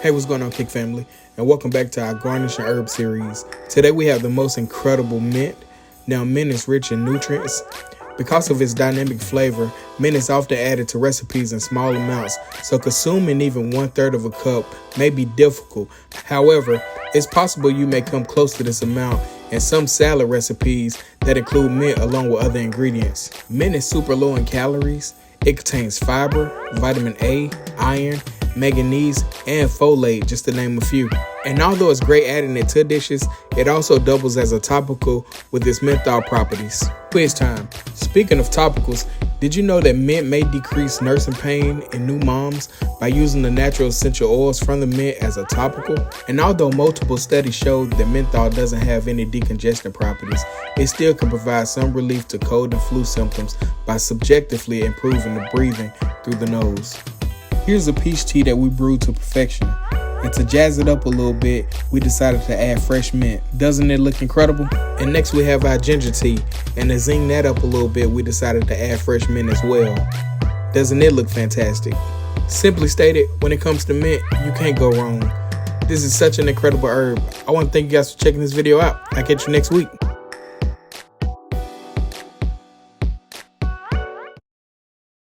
Hey, what's going on, Kick family? And welcome back to our garnish and herb series. Today we have the most incredible mint. Now, mint is rich in nutrients. Because of its dynamic flavor, mint is often added to recipes in small amounts, so consuming even 1/3 of a cup may be difficult. However, it's possible you may come close to this amount in some salad recipes that include mint along with other ingredients. Mint is super low in calories. It contains fiber, vitamin A, iron, manganese, and folate, just to name a few. And although it's great adding it to dishes, it also doubles as a topical with its menthol properties. Quiz time. Speaking of topicals, did you know that mint may decrease nursing pain in new moms by using the natural essential oils from the mint as a topical? And although multiple studies show that menthol doesn't have any decongestant properties, it still can provide some relief to cold and flu symptoms by subjectively improving the breathing through the nose. Here's a peach tea that we brewed to perfection. And to jazz it up a little bit, we decided to add fresh mint. Doesn't it look incredible? And next we have our ginger tea. And to zing that up a little bit, we decided to add fresh mint as well. Doesn't it look fantastic? Simply stated, when it comes to mint, you can't go wrong. This is such an incredible herb. I want to thank you guys for checking this video out. I'll catch you next week.